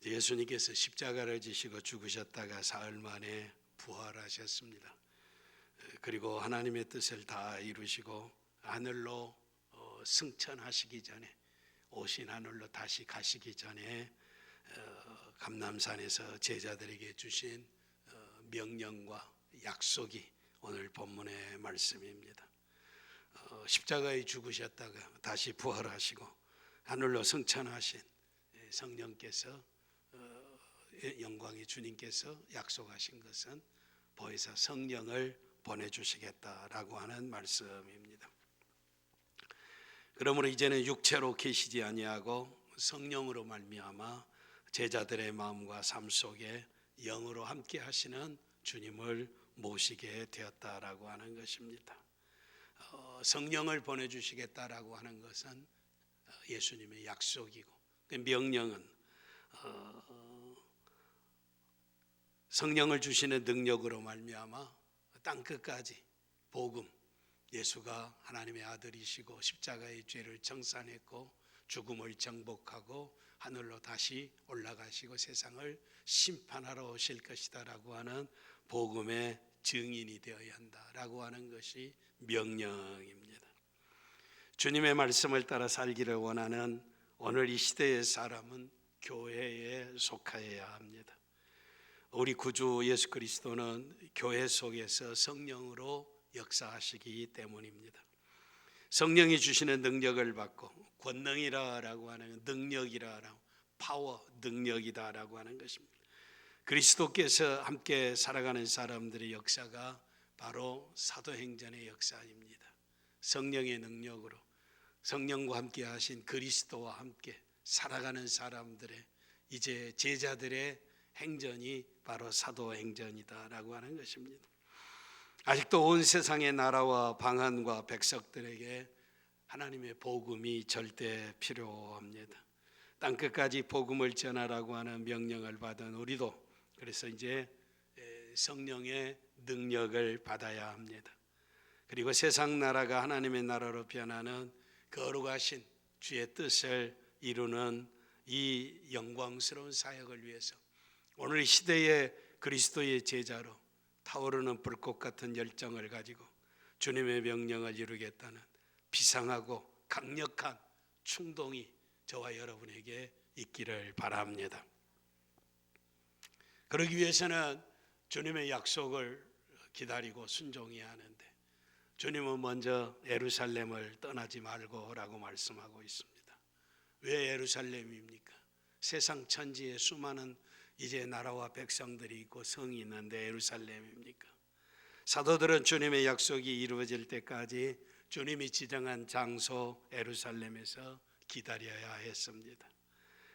예수님께서 십자가를 지시고 죽으셨다가 사흘 만에 부활하셨습니다. 그리고 하나님의 뜻을 다 이루시고 하늘로 승천하시기 전에, 오신 하늘로 다시 가시기 전에 감람산에서 제자들에게 주신 명령과 약속이 오늘 본문의 말씀입니다. 십자가에 죽으셨다가 다시 부활하시고 하늘로 승천하신 성령께서, 영광의 주님께서 약속하신 것은 보혜사 성령을 보내주시겠다라고 하는 말씀입니다. 그러므로 이제는 육체로 계시지 아니하고 성령으로 말미암아 제자들의 마음과 삶 속에 영으로 함께 하시는 주님을 모시게 되었다라고 하는 것입니다. 성령을 보내주시겠다라고 하는 것은 예수님의 약속이고, 명령은 성령을 주시는 능력으로 말미암아 땅 끝까지 복음, 예수가 하나님의 아들이시고 십자가의 죄를 청산했고 죽음을 정복하고 하늘로 다시 올라가시고 세상을 심판하러 오실 것이다라고 하는 복음의 증인이 되어야 한다라고 하는 것이 명령입니다. 주님의 말씀을 따라 살기를 원하는 오늘 이 시대의 사람은 교회에 속하여야 합니다. 우리 구주 예수 그리스도는 교회 속에서 성령으로 역사하시기 때문입니다. 성령이 주시는 능력을 받고, 권능이라고 하는 능력이라고, 파워, 능력이다라고 하는 것입니다. 그리스도께서 함께 살아가는 사람들의 역사가 바로 사도행전의 역사입니다. 성령의 능력으로 성령과 함께 하신 그리스도와 함께 살아가는 사람들의 이제 제자들의 행전이 바로 사도행전이다라고 하는 것입니다. 아직도 온 세상의 나라와 방언과 백성들에게 하나님의 복음이 절대 필요합니다. 땅끝까지 복음을 전하라고 하는 명령을 받은 우리도 그래서 이제 성령의 능력을 받아야 합니다. 그리고 세상 나라가 하나님의 나라로 변하는 거룩하신 주의 뜻을 이루는 이 영광스러운 사역을 위해서 오늘 이 시대의 그리스도의 제자로 타오르는 불꽃 같은 열정을 가지고 주님의 명령을 이루겠다는 비상하고 강력한 충동이 저와 여러분에게 있기를 바랍니다. 그러기 위해서는 주님의 약속을 기다리고 순종해야 하는데, 주님은 먼저 예루살렘을 떠나지 말고라고 말씀하고 있습니다. 왜 예루살렘입니까? 세상 천지에 수많은 이제 나라와 백성들이 있고 성이 있는데 예루살렘입니까? 사도들은 주님의 약속이 이루어질 때까지 주님이 지정한 장소 예루살렘에서 기다려야 했습니다.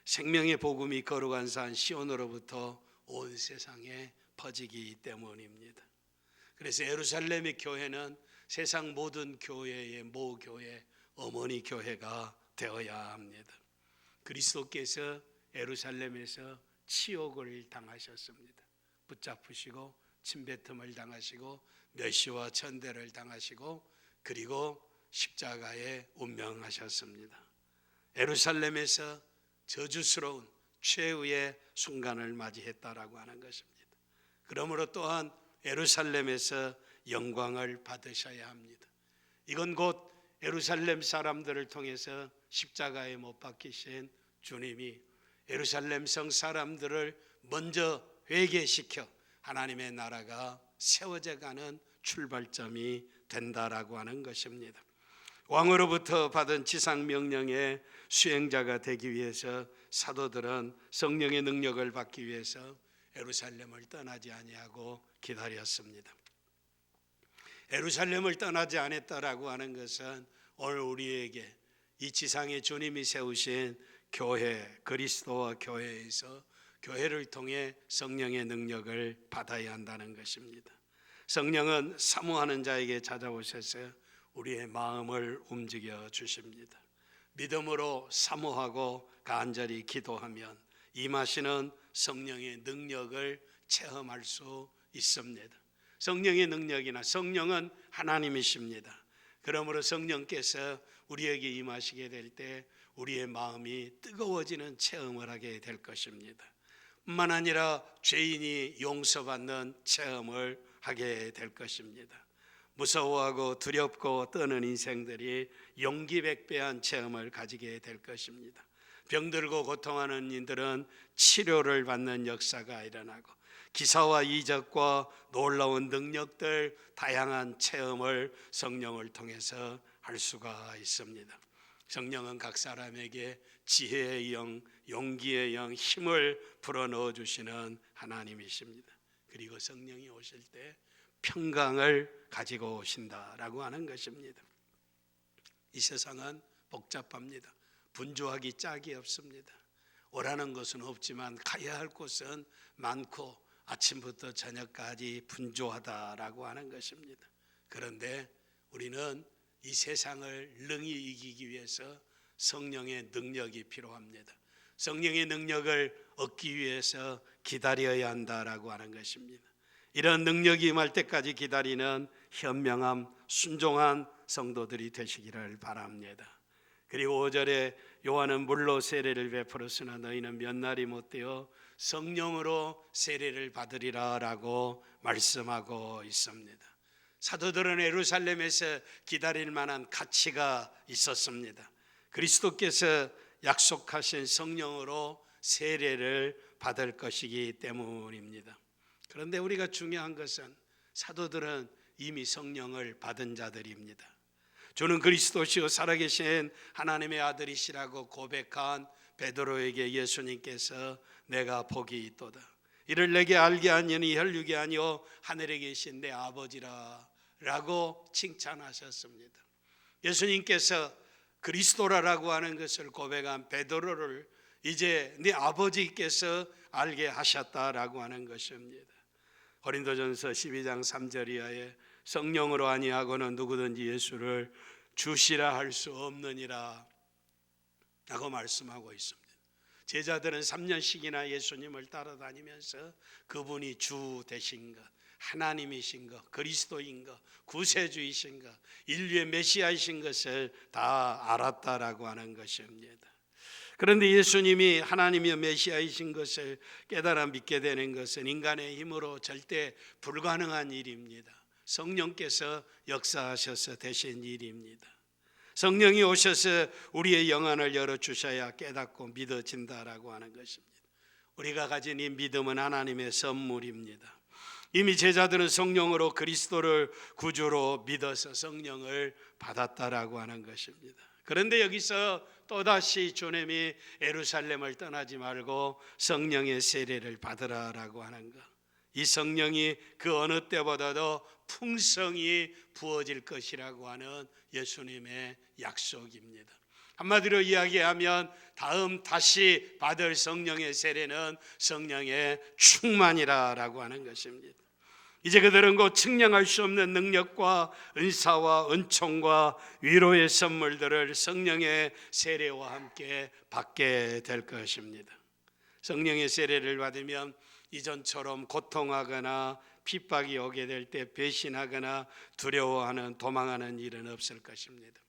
생명의 복음이 거룩한 산 시온으로부터 온 세상에 퍼지기 때문입니다. 그래서 예루살렘의 교회는 세상 모든 교회의 모교회, 어머니 교회가 되어야 합니다. 그리스도께서 예루살렘에서 치욕을 당하셨습니다. 붙잡히시고 침뱉음을 당하시고 멸시와 천대를 당하시고 그리고 십자가에 운명하셨습니다. 예루살렘에서 저주스러운 최후의 순간을 맞이했다라고 하는 것입니다. 그러므로 또한 예루살렘에서 영광을 받으셔야 합니다. 이건 곧 예루살렘 사람들을 통해서 십자가에 못 박히신 주님이 예루살렘 성 사람들을 먼저 회개시켜 하나님의 나라가 세워져 가는 출발점이 된다라고 하는 것입니다. 왕으로부터 받은 지상 명령의 수행자가 되기 위해서 사도들은 성령의 능력을 받기 위해서 예루살렘을 떠나지 아니하고 기다렸습니다. 예루살렘을 떠나지 않았다라고 하는 것은 오늘 우리에게 이 지상에 주님이 세우신 교회, 그리스도와 교회에서 교회를 통해 성령의 능력을 받아야 한다는 것입니다. 성령은 사모하는 자에게 찾아오셔서 우리의 마음을 움직여 주십니다. 믿음으로 사모하고 간절히 기도하면 임하시는 성령의 능력을 체험할 수 있습니다. 성령의 능력이나 성령은 하나님이십니다. 그러므로 성령께서 우리에게 임하시게 될 때 우리의 마음이 뜨거워지는 체험을 하게 될 것입니다. 뿐만 아니라 죄인이 용서받는 체험을 하게 될 것입니다. 무서워하고 두렵고 떠는 인생들이 용기백배한 체험을 가지게 될 것입니다. 병들고 고통하는 이들은 치료를 받는 역사가 일어나고 기사와 이적과 놀라운 능력들, 다양한 체험을 성령을 통해서 할 수가 있습니다. 성령은 각 사람에게 지혜의 영, 용기의 영, 힘을 불어넣어 주시는 하나님이십니다. 그리고 성령이 오실 때 평강을 가지고 오신다라고 하는 것입니다. 이 세상은 복잡합니다. 분주하기 짝이 없습니다. 오라는 것은 없지만 가야 할 곳은 많고 아침부터 저녁까지 분주하다라고 하는 것입니다. 그런데 우리는 이 세상을 능히 이기기 위해서 성령의 능력이 필요합니다. 성령의 능력을 얻기 위해서 기다려야 한다라고 하는 것입니다. 이런 능력이 임할 때까지 기다리는 현명함, 순종한 성도들이 되시기를 바랍니다. 그리고 5절에 요한은 물로 세례를 베풀었으나 너희는 몇 날이 못되어 성령으로 세례를 받으리라 라고 말씀하고 있습니다. 사도들은 예루살렘에서 기다릴 만한 가치가 있었습니다. 그리스도께서 약속하신 성령으로 세례를 받을 것이기 때문입니다. 그런데 우리가 중요한 것은 사도들은 이미 성령을 받은 자들입니다. 주는 그리스도시요 살아계신 하나님의 아들이시라고 고백한 베드로에게 예수님께서 내가 복이 있도다. 이를 내게 알게 하니니 혈육이 아니요 하늘에 계신 내 아버지라 라고 칭찬하셨습니다. 예수님께서 그리스도라고 하는 것을 고백한 베드로를 이제 네 아버지께서 알게 하셨다라고 하는 것입니다. 고린도전서 12장 3절 이하에 성령으로 아니하고는 누구든지 예수를 주시라 할 수 없느니라 라고 말씀하고 있습니다. 제자들은 3년씩이나 예수님을 따라다니면서 그분이 주 되신 것, 하나님이신 것, 그리스도인 것, 구세주이신 것, 인류의 메시아이신 것을 다 알았다라고 하는 것입니다. 그런데 예수님이 하나님이여 메시아이신 것을 깨달아 믿게 되는 것은 인간의 힘으로 절대 불가능한 일입니다. 성령께서 역사하셔서 되신 일입니다. 성령이 오셔서 우리의 영안을 열어주셔야 깨닫고 믿어진다라고 하는 것입니다. 우리가 가진 이 믿음은 하나님의 선물입니다. 이미 제자들은 성령으로 그리스도를 구주로 믿어서 성령을 받았다라고 하는 것입니다. 그런데 여기서 또다시 주님이 예루살렘을 떠나지 말고 성령의 세례를 받으라라고 하는 것. 이 성령이 그 어느 때보다도 풍성히 부어질 것이라고 하는 예수님의 약속입니다. 한마디로 이야기하면 다시 받을 성령의 세례는 성령의 충만이라고 하는 것입니다. 이제 그들은 곧 측량할 수 없는 능력과 은사와 은총과 위로의 선물들을 성령의 세례와 함께 받게 될 것입니다. 성령의 세례를 받으면 이전처럼 고통하거나 핍박이 오게 될 때 배신하거나 두려워하는 도망하는 일은 없을 것입니다.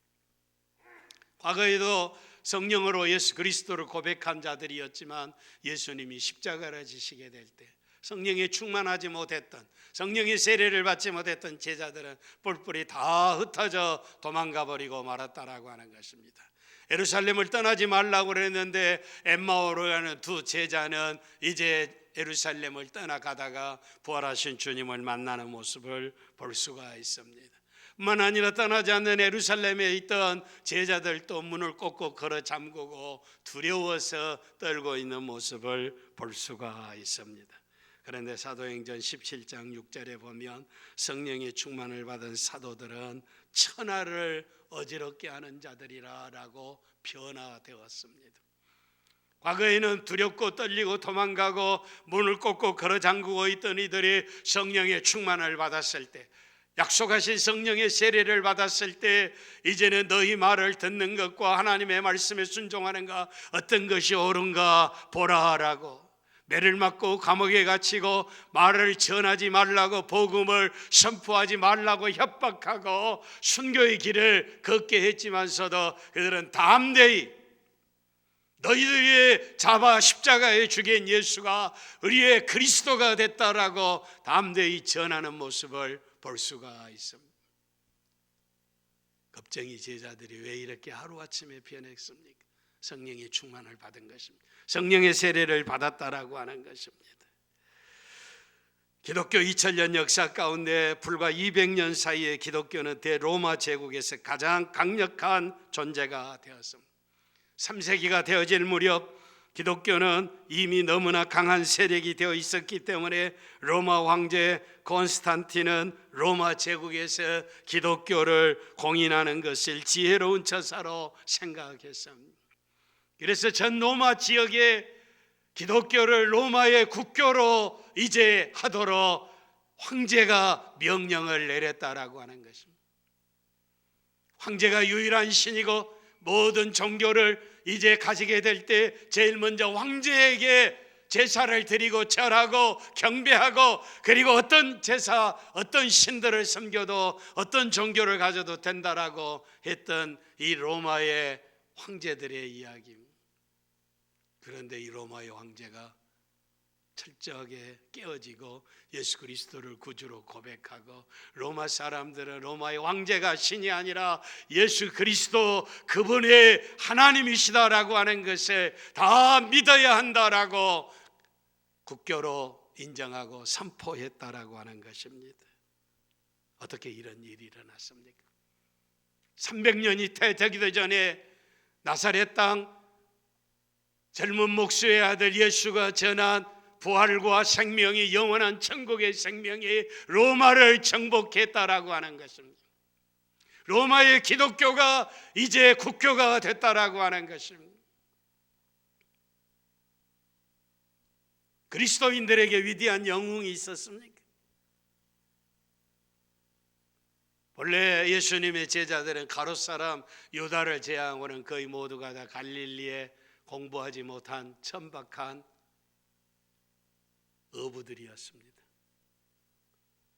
과거에도 성령으로 예수 그리스도를 고백한 자들이었지만 예수님이 십자가를 지시게 될 때 성령에 충만하지 못했던, 성령의 세례를 받지 못했던 제자들은 뿔뿔이 다 흩어져 도망가 버리고 말았다라고 하는 것입니다. 예루살렘을 떠나지 말라고 그랬는데 엠마오로 가는 두 제자는 이제 예루살렘을 떠나가다가 부활하신 주님을 만나는 모습을 볼 수가 있습니다. 뿐만 아니라 떠나지 않는 예루살렘에 있던 제자들도 문을 꼭꼭 걸어 잠그고 두려워서 떨고 있는 모습을 볼 수가 있습니다. 그런데 사도행전 17장 6절에 보면 성령의 충만을 받은 사도들은 천하를 어지럽게 하는 자들이라 라고 변화되었습니다. 과거에는 두렵고 떨리고 도망가고 문을 꼭꼭 걸어 잠그고 있던 이들이 성령의 충만을 받았을 때, 약속하신 성령의 세례를 받았을 때 이제는 너희 말을 듣는 것과 하나님의 말씀에 순종하는가 어떤 것이 옳은가 보라라고, 매를 맞고 감옥에 갇히고 말을 전하지 말라고, 복음을 선포하지 말라고 협박하고 순교의 길을 걷게 했지만서도 그들은 담대히 너희들이 잡아 십자가에 죽인 예수가 우리의 그리스도가 됐다라고 담대히 전하는 모습을 볼 수가 있습니다. 겁쟁이 제자들이 왜 이렇게 하루아침에 변했습니까? 성령의 충만을 받은 것입니다. 성령의 세례를 받았다라고 하는 것입니다. 기독교 2000년 역사 가운데 불과 200년 사이에 기독교는 대로마 제국에서 가장 강력한 존재가 되었습니다. 3세기가 되어질 무렵 기독교는 이미 너무나 강한 세력이 되어 있었기 때문에 로마 황제 콘스탄틴은 로마 제국에서 기독교를 공인하는 것을 지혜로운 처사로 생각했습니다. 그래서 전 로마 지역에 기독교를 로마의 국교로 이제 하도록 황제가 명령을 내렸다라고 하는 것입니다. 황제가 유일한 신이고 모든 종교를 이제 가지게 될 때 제일 먼저 황제에게 제사를 드리고 절하고 경배하고, 그리고 어떤 제사, 어떤 신들을 섬겨도 어떤 종교를 가져도 된다라고 했던 이 로마의 황제들의 이야기입니다. 그런데 이 로마의 황제가 철저하게 깨어지고 예수 그리스도를 구주로 고백하고, 로마 사람들은 로마의 황제가 신이 아니라 예수 그리스도 그분의 하나님이시다라고 하는 것을 다 믿어야 한다라고 국교로 인정하고 선포했다라고 하는 것입니다. 어떻게 이런 일이 일어났습니까? 300년이 되기도 전에 나사렛 땅 젊은 목수의 아들 예수가 전한 부활과 생명이, 영원한 천국의 생명이 로마를 정복했다라고 하는 것입니다. 로마의 기독교가 이제 국교가 됐다라고 하는 것입니다. 그리스도인들에게 위대한 영웅이 있었습니까? 본래 예수님의 제자들은 가롯 사람 유다를 제외하고는 거의 모두가 다 갈릴리에 공부하지 못한 천박한 어부들이었습니다.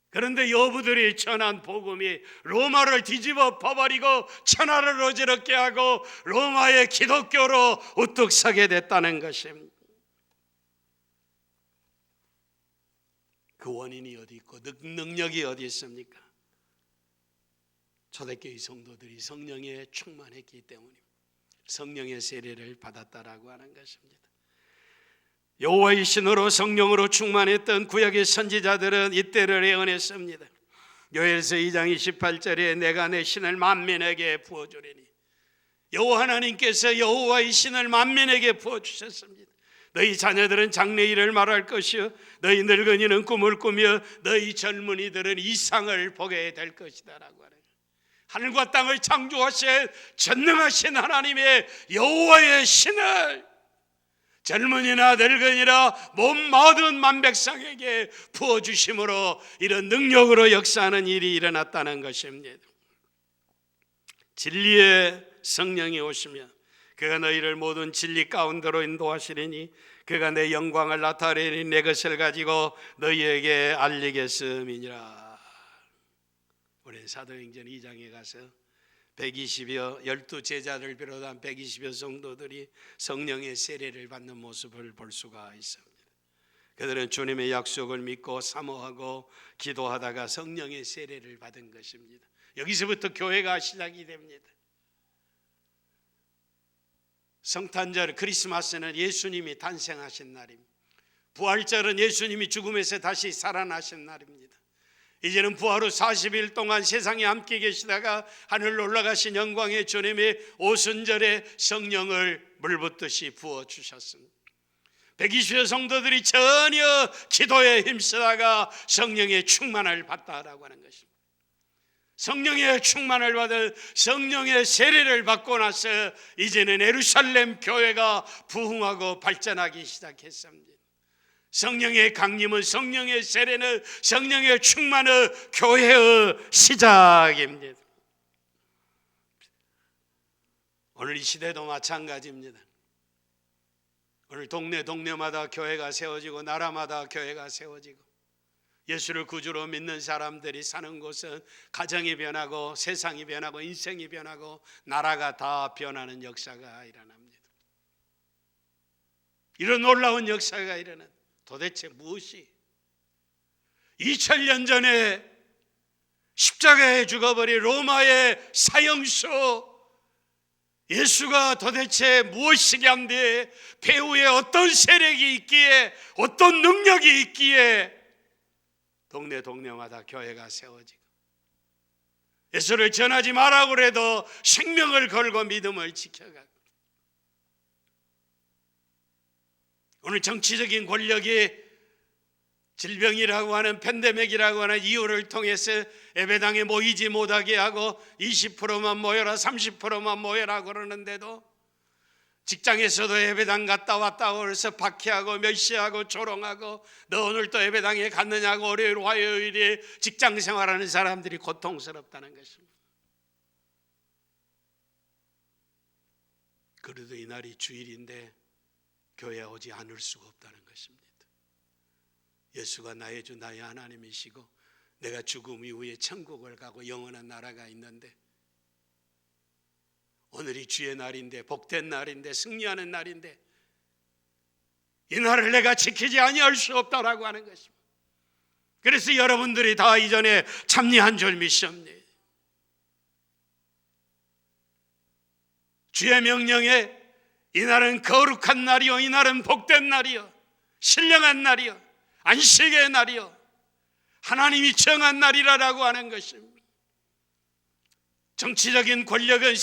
그런데 어부들이 전한 복음이 로마를 뒤집어 퍼버리고 천하를 어지럽게 하고 로마의 기독교로 우뚝 서게 됐다는 것입니다. 그 원인이 어디 있고 능력이 어디 있습니까? 초대교회 성도들이 성령에 충만했기 때문입니다. 성령의 세례를 받았다라고 하는 것입니다. 여호와의 신으로 성령으로 충만했던 구약의 선지자들은 이때를 예언했습니다. 요엘서 2장 28절에 내가 내 신을 만민에게 부어주리니, 여호와 하나님께서 여호와의 신을 만민에게 부어주셨습니다. 너희 자녀들은 장래일을 말할 것이요 너희 늙은이는 꿈을 꾸며 너희 젊은이들은 이상을 보게 될 것이다 라고 하는, 하늘과 땅을 창조하신 전능하신 하나님의 여호와의 신을 젊은이나 늙은이나 몸 모든 만백성에게 부어주심으로 이런 능력으로 역사하는 일이 일어났다는 것입니다. 진리의 성령이 오시면 그가 너희를 모든 진리 가운데로 인도하시리니 그가 내 영광을 나타내니 내 것을 가지고 너희에게 알리겠음이니라. 우리는 사도행전 2장에 가서 120여 12제자를 비롯한 120여 성도들이 성령의 세례를 받는 모습을 볼 수가 있습니다. 그들은 주님의 약속을 믿고 사모하고 기도하다가 성령의 세례를 받은 것입니다. 여기서부터 교회가 시작이 됩니다. 성탄절 크리스마스는 예수님이 탄생하신 날입니다. 부활절은 예수님이 죽음에서 다시 살아나신 날입니다. 이제는 부활 후 40일 동안 세상에 함께 계시다가 하늘로 올라가신 영광의 주님이 오순절에 성령을 물붓듯이 부어주셨습니다. 120여 성도들이 전혀 기도에 힘쓰다가 성령의 충만을 받다라고 하는 것입니다. 성령의 충만을 받은 성령의 세례를 받고 나서 이제는 예루살렘 교회가 부흥하고 발전하기 시작했습니다. 성령의 강림은, 성령의 세례는, 성령의 충만은 교회의 시작입니다. 오늘 이 시대도 마찬가지입니다. 오늘 동네마다 교회가 세워지고 나라마다 교회가 세워지고 예수를 구주로 믿는 사람들이 사는 곳은 가정이 변하고 세상이 변하고 인생이 변하고 나라가 다 변하는 역사가 일어납니다. 이런 놀라운 역사가 일어난 도대체 무엇이 2000년 전에 십자가에 죽어버린 로마의 사형수 예수가 도대체 무엇이긴데 배후에 어떤 세력이 있기에 어떤 능력이 있기에 동네마다 교회가 세워지고 예수를 전하지 말라고 해도 생명을 걸고 믿음을 지켜가고 오늘 정치적인 권력이 질병이라고 하는 팬데믹이라고 하는 이유를 통해서 예배당에 모이지 못하게 하고 20%만 모여라 30%만 모여라 그러는데도 직장에서도 예배당 갔다 왔다고 그래서 박해하고 멸시하고 조롱하고 너 오늘 또 예배당에 갔느냐고 월요일 화요일에 직장 생활하는 사람들이 고통스럽다는 것입니다. 그래도 이날이 주일인데 교회에 오지 않을 수가 없다는 것입니다. 예수가 나의 주 나의 하나님이시고 내가 죽음 이후에 천국을 가고 영원한 나라가 있는데 오늘이 주의 날인데 복된 날인데 승리하는 날인데 이 날을 내가 지키지 아니할 수 없다라고 하는 것입니다. 그래서 여러분들이 다 이전에 참여한 줄 믿습니다. 주의 명령에 이 날은 거룩한 날이요 이 날은 복된 날이요 신령한 날이요 안식의 날이요 하나님이 정한 날이라고 하는 것입니다. 정치적인 권력은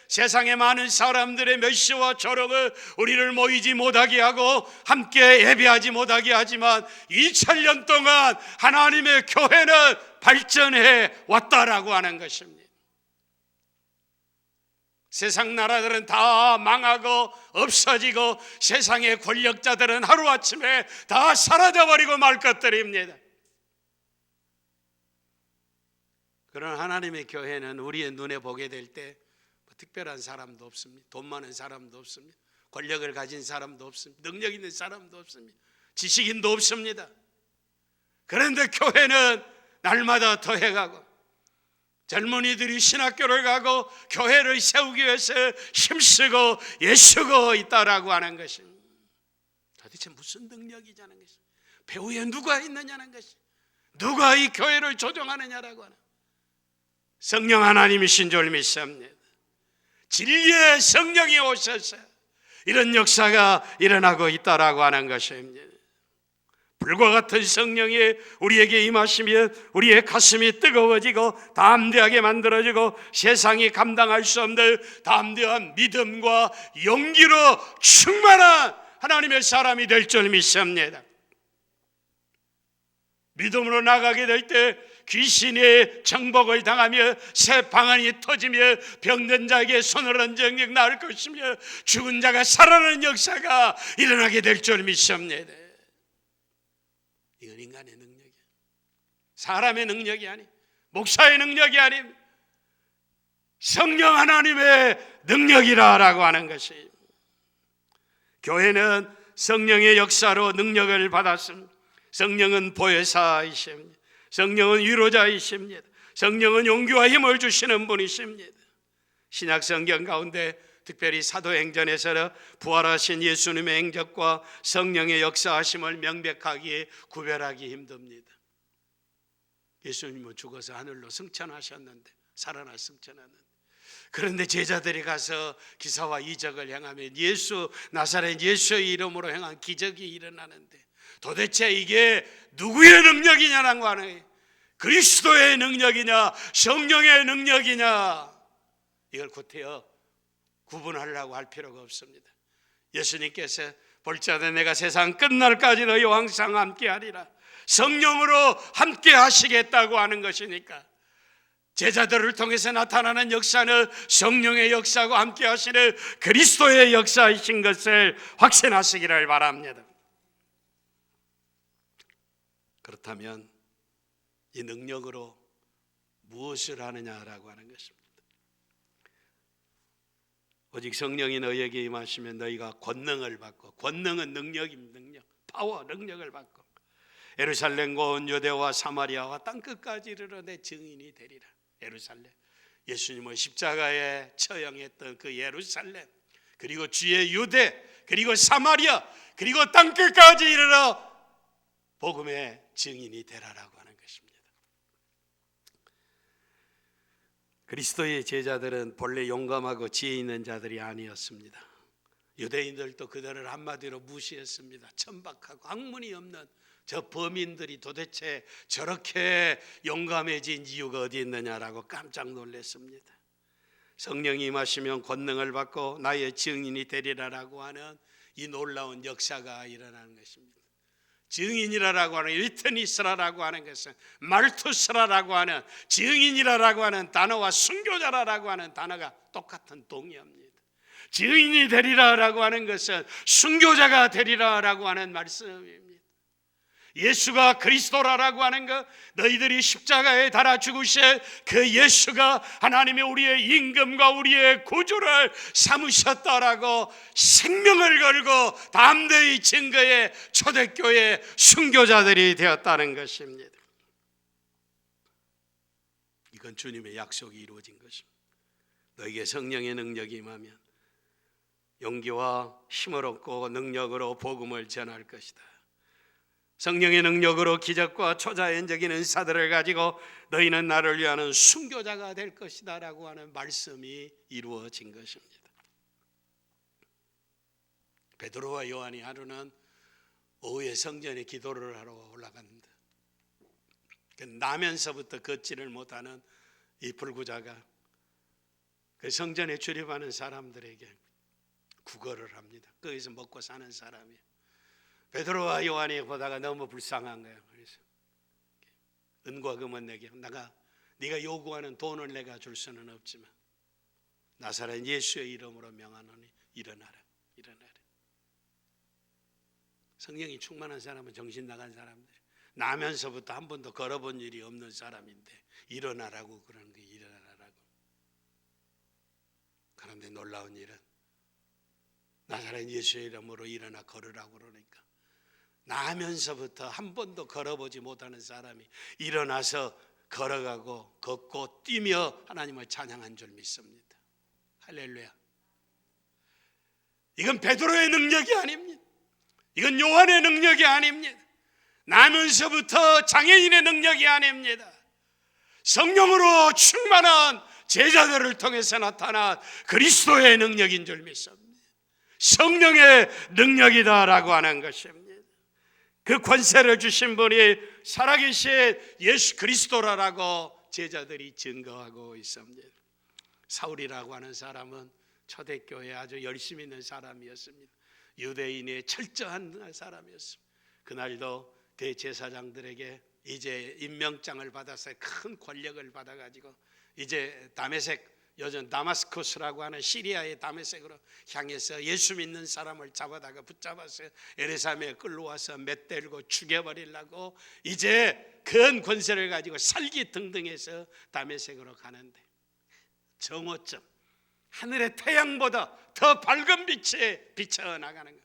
세상의 많은 사람들의 멸시와 조롱을 우리를 모이지 못하게 하고 함께 예배하지 못하게 하지만 2000년 동안 하나님의 교회는 발전해 왔다라고 하는 것입니다. 세상 나라들은 다 망하고 없어지고 세상의 권력자들은 하루아침에 다 사라져버리고 말 것들입니다. 그런 하나님의 교회는 우리의 눈에 보게 될 때 특별한 사람도 없습니다. 돈 많은 사람도 없습니다. 권력을 가진 사람도 없습니다. 능력 있는 사람도 없습니다. 지식인도 없습니다. 그런데 교회는 날마다 더해가고 젊은이들이 신학교를 가고 교회를 세우기 위해서 힘쓰고 애쓰고 있다라고 하는 것입니다. 도대체 무슨 능력이냐는 것입니다. 배후에 누가 있느냐는 것입니다. 누가 이 교회를 조종하느냐라고 하는 성령 하나님이신 줄 믿습니다. 진리의 성령이 오셔서 이런 역사가 일어나고 있다라고 하는 것입니다. 불과 같은 성령이 우리에게 임하시면 우리의 가슴이 뜨거워지고 담대하게 만들어지고 세상이 감당할 수 없는 담대한 믿음과 용기로 충만한 하나님의 사람이 될 줄 믿습니다. 믿음으로 나가게 될 때 귀신의 정복을 당하며 새 방언이 터지며 병든 자에게 손을 얹은 적 나을 것이며 죽은 자가 살아나는 역사가 일어나게 될 줄 믿습니다. 이건 인간의 능력이야. 사람의 능력이 아니, 목사의 능력이 아니, 성령 하나님의 능력이라고 하는 것이. 교회는 성령의 역사로 능력을 받았습니다. 성령은 보혜사이십니다. 성령은 위로자이십니다. 성령은 용기와 힘을 주시는 분이십니다. 신약 성경 가운데 특별히 사도행전에서는 부활하신 예수님의 행적과 성령의 역사하심을 명백하게 구별하기 힘듭니다. 예수님은 죽어서 하늘로 승천하셨는데 살아나 승천하는데 그런데 제자들이 가서 기사와 이적을 행하며 나사렛 예수의 이름으로 행한 기적이 일어나는데 도대체 이게 누구의 능력이냐라고 하는 그리스도의 능력이냐 성령의 능력이냐 이걸 구태여 구분하려고 할 필요가 없습니다. 예수님께서 볼지어다 내가 세상 끝날까지 너희와 항상 함께하리라 성령으로 함께 하시겠다고 하는 것이니까 제자들을 통해서 나타나는 역사는 성령의 역사하고 함께 하시는 그리스도의 역사이신 것을 확신하시기를 바랍니다. 그렇다면 이 능력으로 무엇을 하느냐라고 하는 것입니다. 오직 성령이 너희에게 임하시면 너희가 권능을 받고 권능은 능력입니다. 파워, 능력을 받고 예루살렘과 온 유대와 사마리아와 땅끝까지 이르러 내 증인이 되리라. 예루살렘, 예수님을 십자가에 처형했던 그 예루살렘, 그리고 주의 유대, 그리고 사마리아, 그리고 땅끝까지 이르러 복음의 증인이 되라라고 하는 것입니다. 그리스도의 제자들은 본래 용감하고 지혜 있는 자들이 아니었습니다. 유대인들도 그들을 한마디로 무시했습니다. 천박하고 학문이 없는 저 범인들이 도대체 저렇게 용감해진 이유가 어디 있느냐라고 깜짝 놀랐습니다. 성령이 임하시면 권능을 받고 나의 증인이 되리라라고 하는 이 놀라운 역사가 일어나는 것입니다. 증인이라고 하는, 위트니스라고 하는 것은 말투스라고 하는, 증인이라고 하는 단어와 순교자라고 하는 단어가 똑같은 동의어입니다. 증인이 되리라라고 하는 것은 순교자가 되리라라고 하는 말씀입니다. 예수가 그리스도라고 하는 것, 너희들이 십자가에 달아 죽으실 그 예수가 하나님의 우리의 임금과 우리의 구주를 삼으셨다라고 생명을 걸고 담대히 증거해 초대교회 순교자들이 되었다는 것입니다. 이건 주님의 약속이 이루어진 것입니다. 너에게 성령의 능력이 임하면 용기와 힘을 얻고 능력으로 복음을 전할 것이다. 성령의 능력으로 기적과 초자연적인 은사들을 가지고 너희는 나를 위하는 순교자가 될 것이다 라고 하는 말씀이 이루어진 것입니다. 베드로와 요한이 하루는 오후에 성전에 기도를 하러 올라갔는데 나면서부터 걷지를 못하는 이 불구자가 그 성전에 출입하는 사람들에게 구걸을 합니다. 거기서 먹고 사는 사람이에요. 베드로와 요한이 보다가 너무 불쌍한 거예요. 그래서 은과 금은 내게, 네가 요구하는 돈을 내가 줄 수는 없지만 나사렛 예수의 이름으로 명하노니 일어나라. 성령이 충만한 사람은 정신 나간 사람들, 나면서부터 한 번도 걸어본 일이 없는 사람인데 일어나라고 그러는 거예요. 일어나라고. 그런데 놀라운 일은 나사렛 예수의 이름으로 일어나 걸으라고 그러니까 나면서부터 한 번도 걸어보지 못하는 사람이 일어나서 걸어가고 걷고 뛰며 하나님을 찬양한 줄 믿습니다. 할렐루야. 이건 베드로의 능력이 아닙니다. 이건 요한의 능력이 아닙니다. 나면서부터 장애인의 능력이 아닙니다. 성령으로 충만한 제자들을 통해서 나타난 그리스도의 능력인 줄 믿습니다. 성령의 능력이다라고 하는 것입니다. 그 권세를 주신 분이 살아계신 예수 그리스도라고 제자들이 증거하고 있습니다. 사울이라고 하는 사람은 초대교회에 아주 열심히 있는 사람이었습니다. 유대인의 철저한 사람이었습니다. 그날도 대제사장들에게 이제 임명장을 받아서 큰 권력을 받아가지고 이제 다메섹, 요즘 다마스쿠스라고 하는 시리아의 다메섹으로 향해서 예수 믿는 사람을 잡아다가 붙잡아서 예루살렘에 끌러와서 맷대고 죽여버리려고 이제 큰 권세를 가지고 살기등등해서 다메섹으로 가는데 정오점 하늘의 태양보다 더 밝은 빛에 비쳐나가는 것.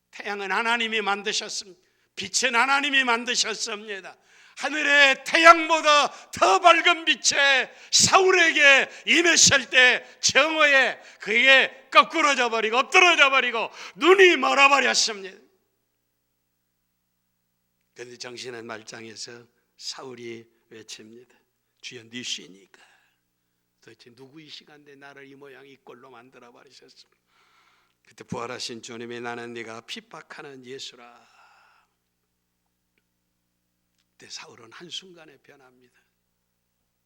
태양은 하나님이 만드셨습니다. 빛은 하나님이 만드셨습니다. 하늘의 태양보다 더 밝은 빛에 사울에게 임했을 때 정오에 그게 거꾸러져 버리고 엎드러져 버리고 눈이 멀어버렸습니다. 그런데 정신의 말짱에서 사울이 외칩니다. 주여 네 시니까 도대체 누구의 시간대 나를 이 모양 이 꼴로 만들어 버리셨습니다. 그때 부활하신 주님이 나는 네가 핍박하는 예수라. 그때 사울은 한순간에 변합니다.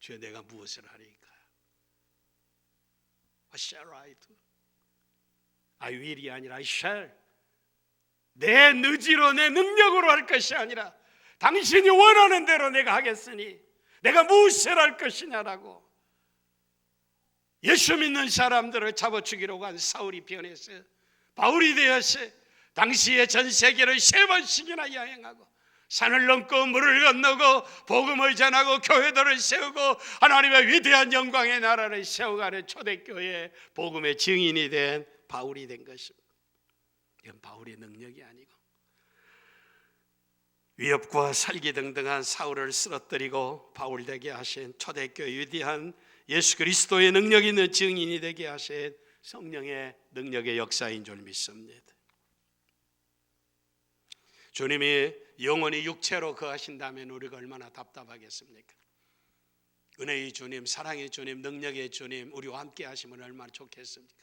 주여 내가 무엇을 하리까? What shall I do? I will이 아니라 I shall. 내 의지로 내 능력으로 할 것이 아니라 당신이 원하는 대로 내가 하겠으니 내가 무엇을 할 것이냐라고 예수 믿는 사람들을 잡아 죽이려고 한 사울이 변해서 바울이 되어서 당시에 전 세계를 3번씩이나 여행하고 산을 넘고 물을 건너고 복음을 전하고 교회들을 세우고 하나님의 위대한 영광의 나라를 세워가는 초대교회의 복음의 증인이 된 바울이 된 것입니다. 이건 바울의 능력이 아니고 위협과 살기등등한 사울을 쓰러뜨리고 바울 되게 하신 초대교회 위대한 예수 그리스도의 능력 있는 증인이 되게 하신 성령의 능력의 역사인 줄 믿습니다. 주님이 영원히 육체로 거하신다면 우리가 얼마나 답답하겠습니까? 은혜의 주님, 사랑의 주님, 능력의 주님 우리와 함께 하시면 얼마나 좋겠습니까?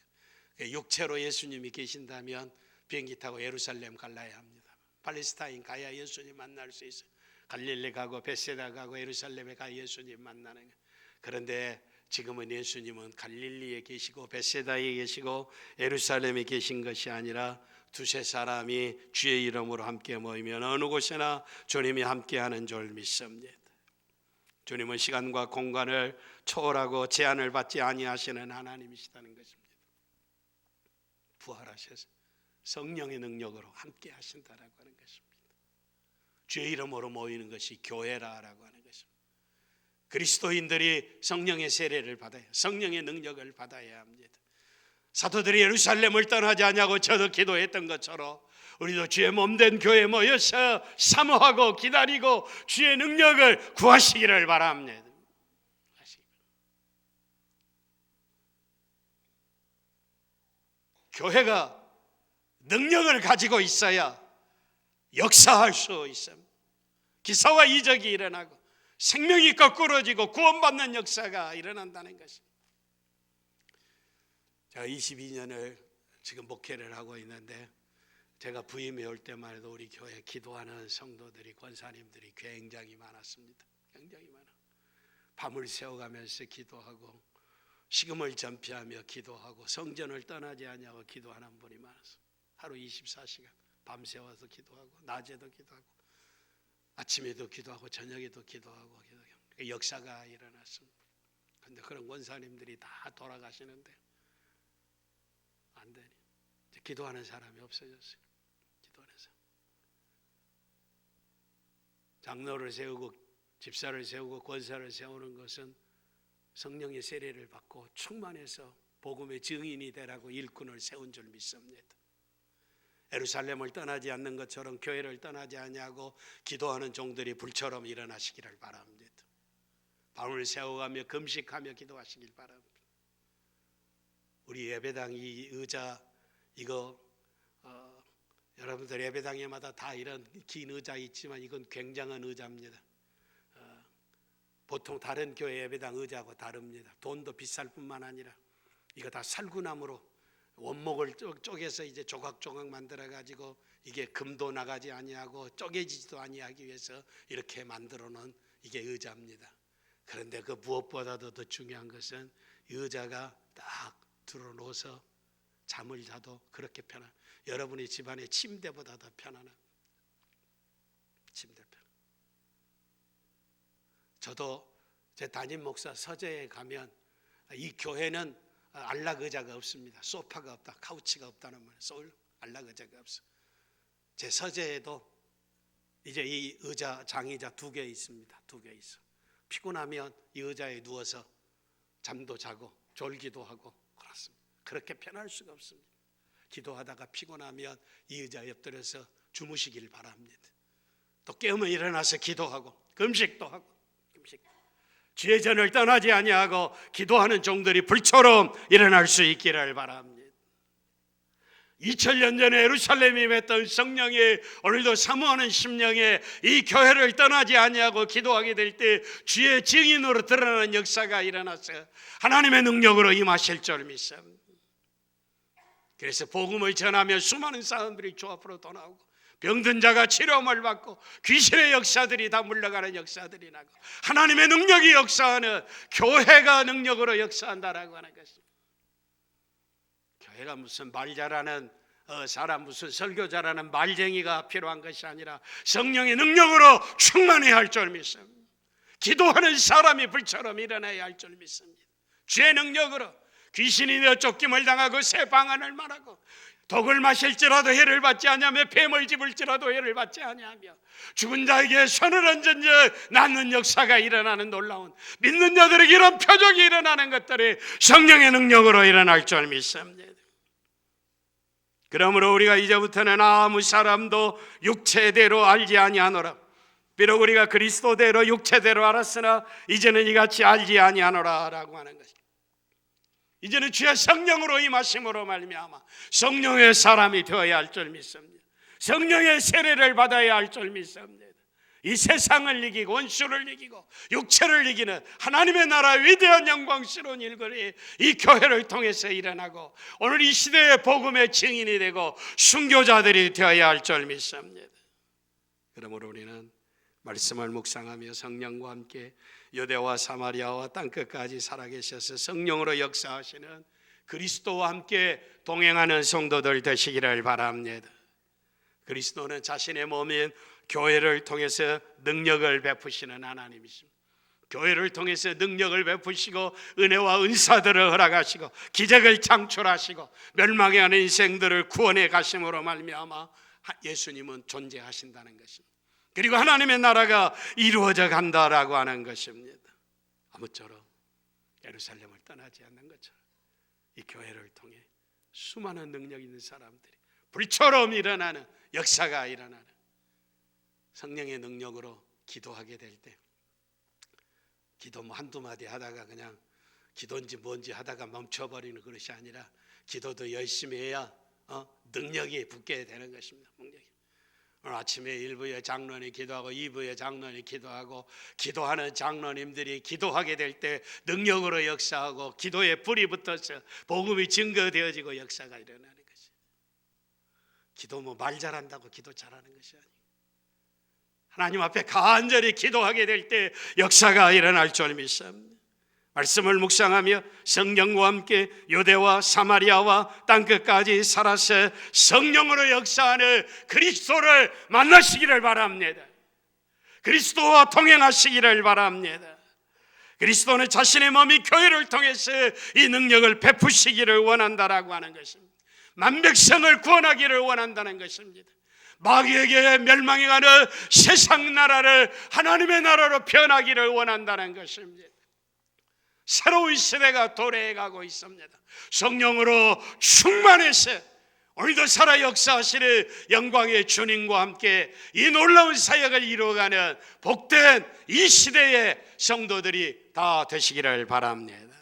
육체로 예수님이 계신다면 비행기 타고 예루살렘 갈라야 합니다. 팔레스타인 가야 예수님 만날 수 있어요. 갈릴리 가고 베세다 가고 예루살렘에 가 예수님 만나는 거예요. 그런데 지금은 예수님은 갈릴리에 계시고 베세다에 계시고 예루살렘에 계신 것이 아니라 두세 사람이 주의 이름으로 함께 모이면 어느 곳에나 주님이 함께하는 줄 믿습니다. 주님은 시간과 공간을 초월하고 제한을 받지 아니하시는 하나님이시다는 것입니다. 부활하셔서 성령의 능력으로 함께 하신다라고 하는 것입니다. 주의 이름으로 모이는 것이 교회라고 하는 것입니다. 그리스도인들이 성령의 세례를 받아야, 성령의 능력을 받아야 합니다. 사도들이 예루살렘을 떠나지 않냐고 저도 기도했던 것처럼 우리도 주의 몸된 교회에 모여서 사모하고 기다리고 주의 능력을 구하시기를 바랍니다. 교회가 능력을 가지고 있어야 역사할 수 있습니다. 기사와 이적이 일어나고 생명이 거꾸러지고 구원받는 역사가 일어난다는 것입니다. 제가 22년을 지금 목회를 하고 있는데 제가 부임해 올 때만 해도 우리 교회 기도하는 성도들이, 권사님들이 굉장히 많았습니다. 굉장히 많아. 밤을 새워가면서 기도하고 식음을 전폐하며 기도하고 성전을 떠나지 않냐고 기도하는 분이 많았어요. 하루 24시간 밤새워서 기도하고 낮에도 기도하고 아침에도 기도하고 저녁에도 기도하고 역사가 일어났습니다. 그런데 그런 권사님들이 다 돌아가시는데 안 되니 기도하는 사람이 없어졌어요. 기도하는 사람. 장로를 세우고 집사를 세우고 권사를 세우는 것은 성령의 세례를 받고 충만해서 복음의 증인이 되라고 일꾼을 세운 줄 믿습니다. 예루살렘을 떠나지 않는 것처럼 교회를 떠나지 아니하고 기도하는 종들이 불처럼 일어나시기를 바랍니다. 밤을 새워가며 금식하며 기도하시길 바랍니다. 우리 예배당 이 의자 이거 여러분들 예배당에마다 다 이런 긴 의자 있지만 이건 굉장한 의자입니다. 보통 다른 교회 예배당 의자하고 다릅니다. 돈도 비쌀 뿐만 아니라 이거 다 살구나무로 원목을 쪼개서 이제 조각조각 만들어 가지고 이게 금도 나가지 아니하고 쪼개지지도 아니하기 위해서 이렇게 만들어 놓은 이게 의자입니다. 그런데 그 무엇보다도 더 중요한 것은 이 의자가 딱 들어 놓아서 잠을 자도 그렇게 편한, 여러분의 집안의 침대보다 더 편안한 침대 편. 저도 제 담임 목사 서재에 가면 이 교회는 안락 의자가 없습니다. 소파가 없다, 카우치가 없다는 말. 서울 안락 의자가 없어. 제 서재에도 이제 이 의자, 장의자 2개 있습니다. 2개 있어. 피곤하면 이 의자에 누워서 잠도 자고 졸기도 하고 그렇습니다. 그렇게 편할 수가 없습니다. 기도하다가 피곤하면 이 의자에 엎드려서 주무시길 바랍니다. 또 깨우면 일어나서 기도하고 금식도 하고 주의 전을 떠나지 아니하고 기도하는 종들이 불처럼 일어날 수 있기를 바랍니다. 2000년 전에 예루살렘에 임했던 성령이 오늘도 사모하는 심령에 이 교회를 떠나지 아니하고 기도하게 될 때 주의 증인으로 드러나는 역사가 일어나서 하나님의 능력으로 임하실 줄 믿습니다. 그래서 복음을 전하며 수많은 사람들이 주 앞으로 더 나오고 병든 자가 치료함을 받고 귀신의 역사들이 다 물러가는 역사들이 나고 하나님의 능력이 역사하는 교회가 능력으로 역사한다라고 하는 것입니다. 교회가 무슨 말 잘하는 사람, 무슨 설교 잘하는 말쟁이가 필요한 것이 아니라 성령의 능력으로 충만해야 할 줄 믿습니다. 기도하는 사람이 불처럼 일어나야 할 줄 믿습니다. 주의 능력으로 귀신이 되어 쫓김을 당하고 새 방언을 말하고 독을 마실지라도 해를 받지 아니하며 뱀을 집을지라도 해를 받지 아니하며 죽은 자에게 손을 얹은 자 낫는 역사가 일어나는 놀라운, 믿는 자들에게 이런 표적이 일어나는 것들이 성령의 능력으로 일어날 줄 믿습니다. 그러므로 우리가 이제부터는 아무 사람도 육체대로 알지 아니하노라. 비록 우리가 그리스도대로 육체대로 알았으나 이제는 이같이 알지 아니하노라 라고 하는 것입니다. 이제는 주의 성령으로 임하심으로 말미암아 성령의 사람이 되어야 할 줄 믿습니다. 성령의 세례를 받아야 할 줄 믿습니다. 이 세상을 이기고 원수를 이기고 육체를 이기는 하나님의 나라 위대한 영광스러운 일들이 이 교회를 통해서 일어나고 오늘 이 시대의 복음의 증인이 되고 순교자들이 되어야 할 줄 믿습니다. 그러므로 우리는 말씀을 묵상하며 성령과 함께 유대와 사마리아와 땅끝까지 살아계셔서 성령으로 역사하시는 그리스도와 함께 동행하는 성도들 되시기를 바랍니다. 그리스도는 자신의 몸인 교회를 통해서 능력을 베푸시는 하나님이십니다. 교회를 통해서 능력을 베푸시고 은혜와 은사들을 허락하시고 기적을 창출하시고 멸망해가는 인생들을 구원해 가심으로 말미암아 예수님은 존재하신다는 것입니다. 그리고 하나님의 나라가 이루어져 간다라고 하는 것입니다. 아무쪼록 예루살렘을 떠나지 않는 것처럼 이 교회를 통해 수많은 능력 있는 사람들이 불처럼 일어나는 역사가 일어나는 성령의 능력으로 기도하게 될 때 기도 한두 마디 하다가 그냥 기도인지 뭔지 하다가 멈춰버리는 것이 아니라 기도도 열심히 해야 능력이 붙게 되는 것입니다. 능력이. 오늘 아침에 1부의 장로님이 기도하고 2부의 장로님이 기도하고 기도하는 장로님들이 기도하게 될 때 능력으로 역사하고 기도에 불이 붙어서 복음이 증거되어지고 역사가 일어나는 것이. 기도 뭐 말 잘한다고 기도 잘하는 것이 아니고 하나님 앞에 간절히 기도하게 될 때 역사가 일어날 줄 믿습니다. 말씀을 묵상하며 성령과 함께 유대와 사마리아와 땅끝까지 살아서 성령으로 역사하는 그리스도를 만나시기를 바랍니다. 그리스도와 동행하시기를 바랍니다. 그리스도는 자신의 몸이 교회를 통해서 이 능력을 베푸시기를 원한다라고 하는 것입니다. 만백성을 구원하기를 원한다는 것입니다. 마귀에게 멸망해가는 세상 나라를 하나님의 나라로 변하기를 원한다는 것입니다. 새로운 시대가 도래해가고 있습니다. 성령으로 충만해서 오늘도 살아 역사하시는 영광의 주님과 함께 이 놀라운 사역을 이루어가는 복된 이 시대의 성도들이 다 되시기를 바랍니다.